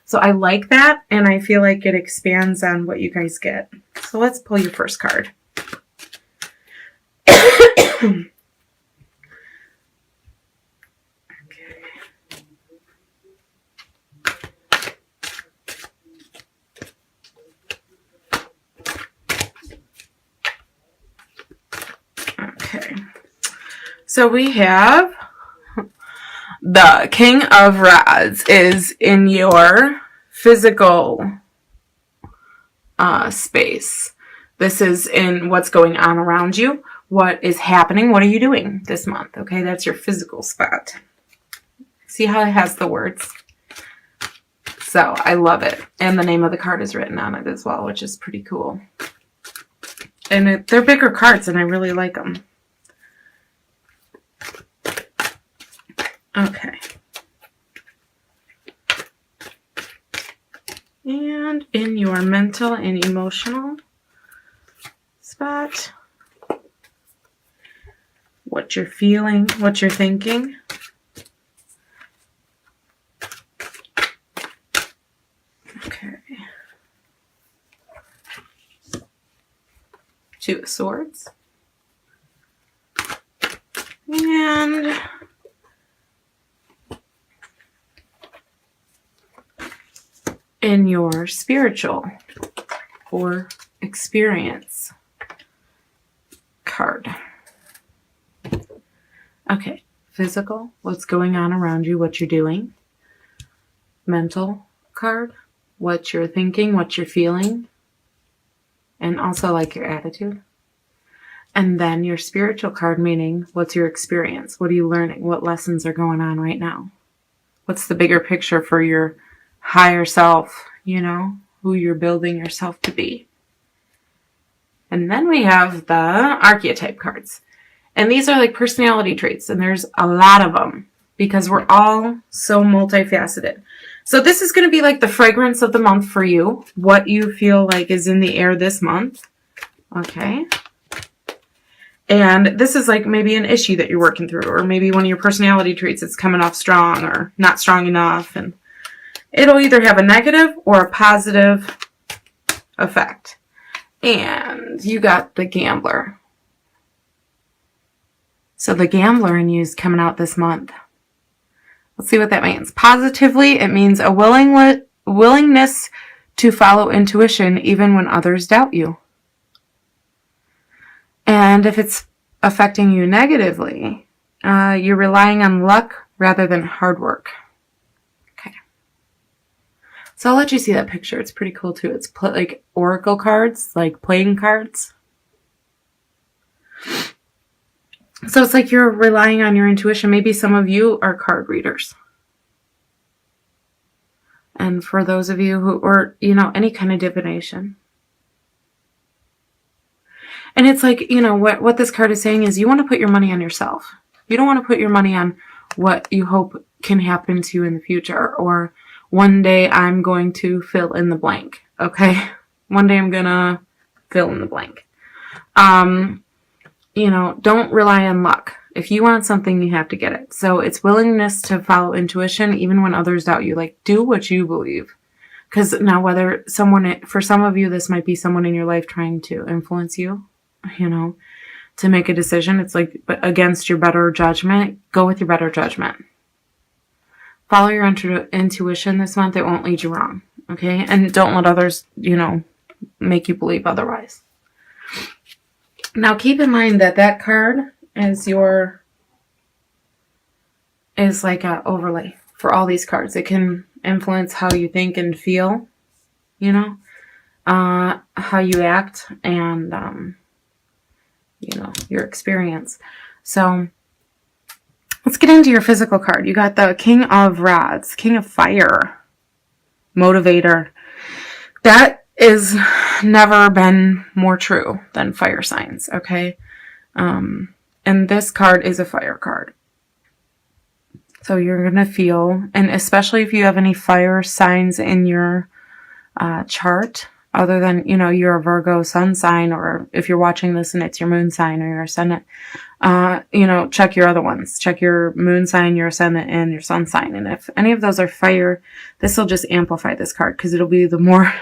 So I like that, and I feel like it expands on what you guys get. So let's pull your first card. Okay. So we have the King of Rods is in your physical space. This is in what's going on around you. What is happening? What are you doing this month? Okay, that's your physical spot. See how it has the words? So I love it. And the name of the card is written on it as well, which is pretty cool. And they're bigger cards, and I really like them. Okay. And in your mental and emotional spot, what you're feeling, what you're thinking. Okay. Two of Swords. And in your spiritual or experience card. Okay, physical, what's going on around you, what you're doing. Mental card, what you're thinking, what you're feeling, and also like your attitude. And then your spiritual card, meaning what's your experience? What are you learning? What lessons are going on right now? What's the bigger picture for your higher self, you know, who you're building yourself to be? And then we have the archetype cards. And these are like personality traits, and there's a lot of them because we're all so multifaceted. So this is going to be like the fragrance of the month for you, what you feel like is in the air this month. Okay. And this is like maybe an issue that you're working through, or maybe one of your personality traits that's coming off strong or not strong enough. And it'll either have a negative or a positive effect. And you got the Gambler. So the Gambler in you is coming out this month. Let's see what that means. Positively, it means a willingness to follow intuition even when others doubt you. And if it's affecting you negatively, you're relying on luck rather than hard work. Okay. So I'll let you see that picture. It's pretty cool too. It's like oracle cards, like playing cards. So it's like you're relying on your intuition. Maybe some of you are card readers. And for those of you who, or, you know, any kind of divination. And it's like, you know, what this card is saying is you want to put your money on yourself. You don't want to put your money on what you hope can happen to you in the future. Or one day I'm going to fill in the blank. Okay? One day I'm going to fill in the blank. You know, don't rely on luck. If you want something, you have to get it. So it's willingness to follow intuition even when others doubt you. Like, do what you believe. Because now whether someone, for some of you, this might be someone in your life trying to influence you, you know, to make a decision. It's like against your better judgment. Go with your better judgment. Follow your intuition this month. It won't lead you wrong. Okay? And don't let others, you know, make you believe otherwise. Now keep in mind that that card is like an overlay for all these cards. It can influence how you think and feel, you know, how you act, and you know, your experience. So let's get into your physical card. You got the King of Rods, King of Fire, Motivator. That is never been more true than fire signs, okay? And this card is a fire card. So you're going to feel, and especially if you have any fire signs in your chart, other than, you know, you're a Virgo sun sign, or if you're watching this and it's your moon sign or your ascendant, check your other ones. Check your moon sign, your ascendant, and your sun sign. And if any of those are fire, this will just amplify this card because it'll be the more,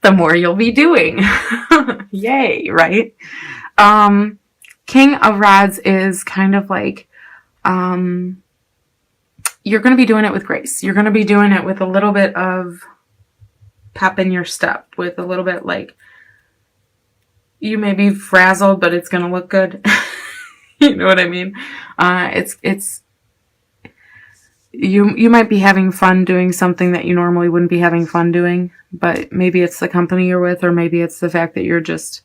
the more you'll be doing. Yay, right? King of Rods is kind of like, you're going to be doing it with grace. You're going to be doing it with a little bit of pep in your step, with a little bit like, you may be frazzled, but it's going to look good. You know what I mean? You might be having fun doing something that you normally wouldn't be having fun doing, but maybe it's the company you're with, or maybe it's the fact that you're just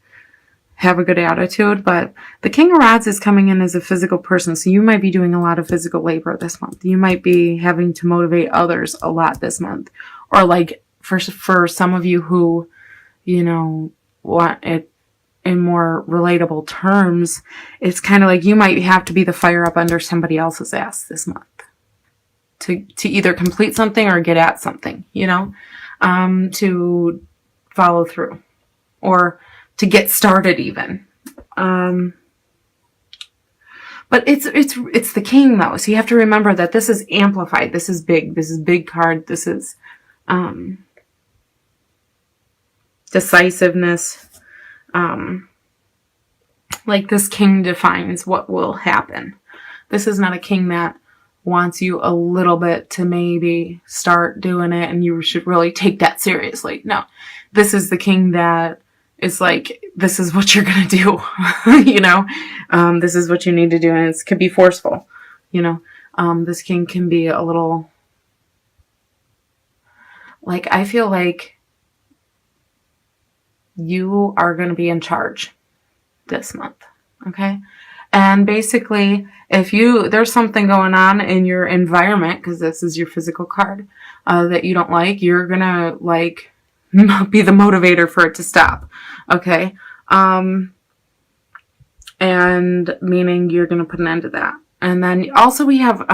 have a good attitude. But the King of Rods is coming in as a physical person, so you might be doing a lot of physical labor this month. You might be having to motivate others a lot this month, or like for some of you who, want it in more relatable terms, it's kind of like you might have to be the fire up under somebody else's ass this month to either complete something or get at something, to follow through or to get started even. But it's the king though. So you have to remember that this is amplified. This is big. This is big card. This is, decisiveness. Like this king defines what will happen. This is not a king that wants you a little bit to maybe start doing it and you should really take that seriously. No, this is the king that is like, this is what you're going to do. This is what you need to do. And it could be forceful. This king can be a little like, I feel like you are going to be in charge this month. Okay. And basically, if there's something going on in your environment, because this is your physical card, that you don't like, you're going to be the motivator for it to stop. Okay. And meaning you're going to put an end to that. And then also we have,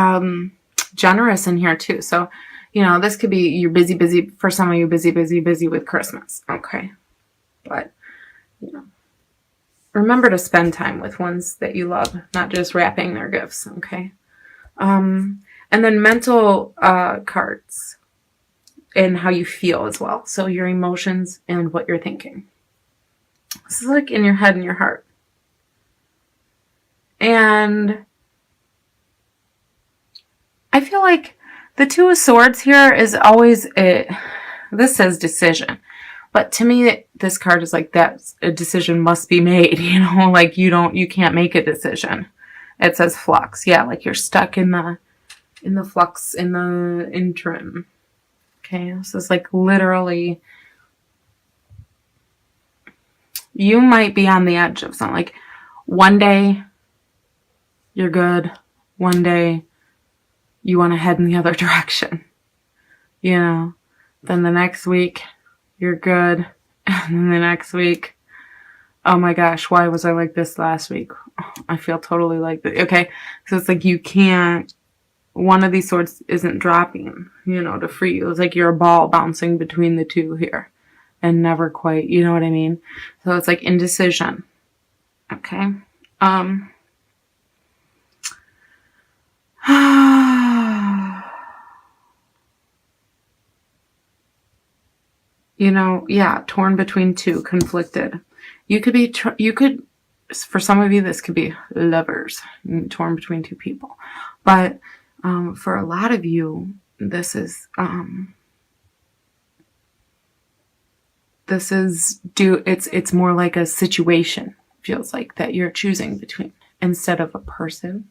generous in here too. So, this could be you're busy, for some of you, busy with Christmas. Okay. But, remember to spend time with ones that you love, not just wrapping their gifts, okay? And then mental cards and how you feel as well. So your emotions and what you're thinking. This is like in your head and your heart. And I feel like the Two of Swords here is always this says decision. But to me, this card is like that a decision must be made, like you can't make a decision. It says flux. Yeah, like you're stuck in the flux, in the interim. Okay, this is like literally, you might be on the edge of something. Like one day you're good. One day you want to head in the other direction. Then the next week, you're good. And then the next week, oh my gosh, why was I like this last week? Oh, I feel totally like this. Okay. So it's like you can't, one of these swords isn't dropping, to free you. It's like you're a ball bouncing between the two here and never quite, you know what I mean? So it's like indecision. Okay. Torn between two, conflicted. For some of you, this could be lovers, torn between two people. But for a lot of you, this is it's more like a situation, feels like, that you're choosing between instead of a person.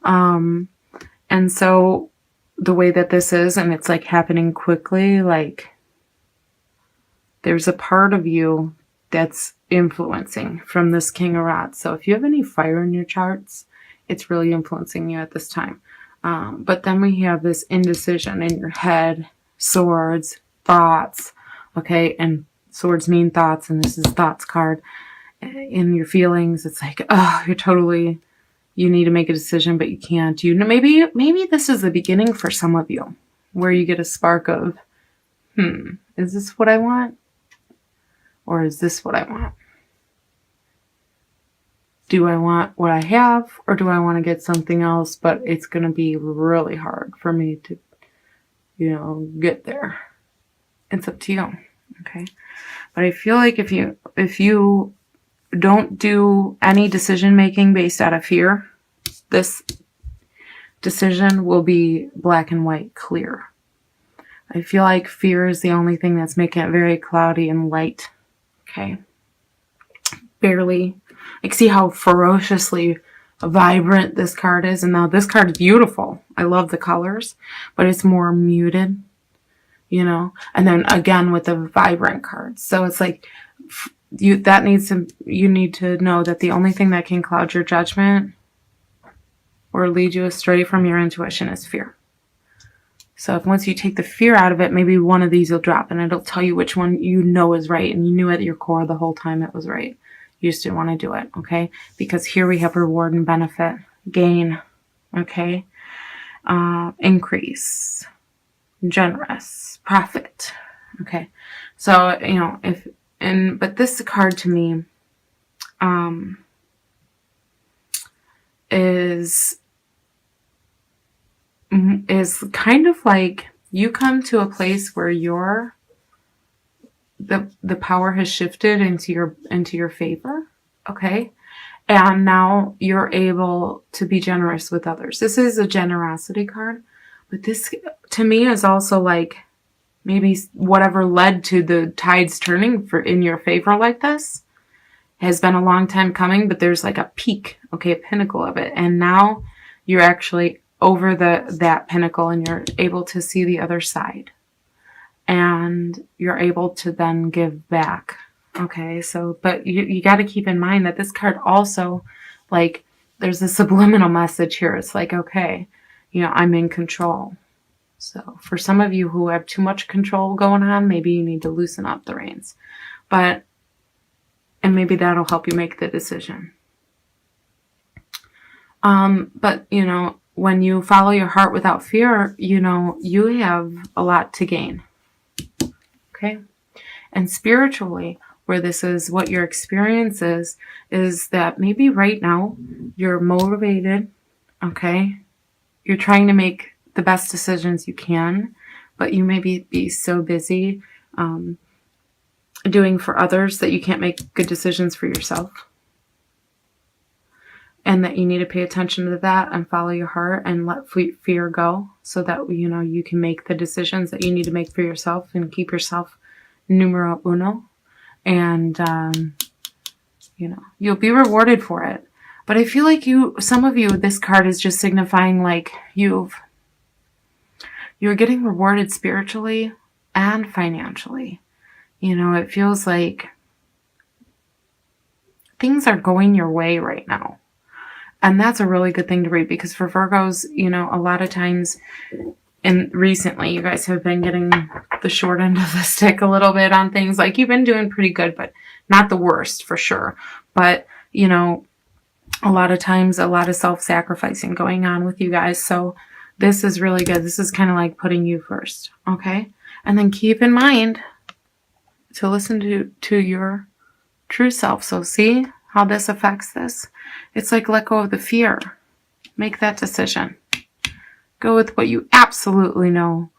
And so the way that this is, and it's like happening quickly, like there's a part of you that's influencing from this King of Rods. So if you have any fire in your charts, it's really influencing you at this time. But then we have this indecision in your head, swords, thoughts, okay? And swords mean thoughts, and this is thoughts card. In your feelings, it's like, you need to make a decision, but you can't. Maybe this is the beginning for some of you, where you get a spark of, is this what I want? Or is this what I want? Do I want what I have, or do I want to get something else, but it's going to be really hard for me to, get there. It's up to you. Okay. But I feel like if you don't do any decision making based out of fear, this decision will be black and white, clear. I feel like fear is the only thing that's making it very cloudy and light. Okay. Barely. Like, see how ferociously vibrant this card is? And now this card is beautiful. I love the colors, but it's more muted, And then again with the vibrant cards. So it's like you need to know that the only thing that can cloud your judgment or lead you astray from your intuition is fear. So if once you take the fear out of it, maybe one of these will drop and it'll tell you which one is right, and you knew at your core the whole time it was right. You just didn't want to do it, okay? Because here we have reward and benefit, gain, okay? Increase, generous, profit, okay? So, but this card to me is kind of like you come to a place where the power has shifted into your favor, okay? And now you're able to be generous with others. This is a generosity card, but this to me is also like maybe whatever led to the tides turning in your favor like this has been a long time coming, but there's like a peak, okay, a pinnacle of it. And now you're actually over that pinnacle and you're able to see the other side. And you're able to then give back. Okay, so, but you got to keep in mind that this card also, like, there's a subliminal message here. It's like, okay, I'm in control. So for some of you who have too much control going on, maybe you need to loosen up the reins. And maybe that'll help you make the decision. But, when you follow your heart without fear, you have a lot to gain. Okay? And spiritually, where this is what your experience is that maybe right now you're motivated, okay? You're trying to make the best decisions you can, but you may be so busy doing for others that you can't make good decisions for yourself. And that you need to pay attention to that and follow your heart and let fear go so that, you can make the decisions that you need to make for yourself and keep yourself numero uno. And, you'll be rewarded for it. But I feel like some of you, this card is just signifying like you're getting rewarded spiritually and financially. It feels like things are going your way right now. And that's a really good thing to read, because for Virgos, a lot of times, and recently you guys have been getting the short end of the stick a little bit on things. Like, you've been doing pretty good, but not the worst for sure. But, a lot of times, a lot of self-sacrificing going on with you guys. So this is really good. This is kind of like putting you first. Okay. And then keep in mind to listen to your true self. So see how this affects this? It's like let go of the fear. Make that decision. Go with what you absolutely know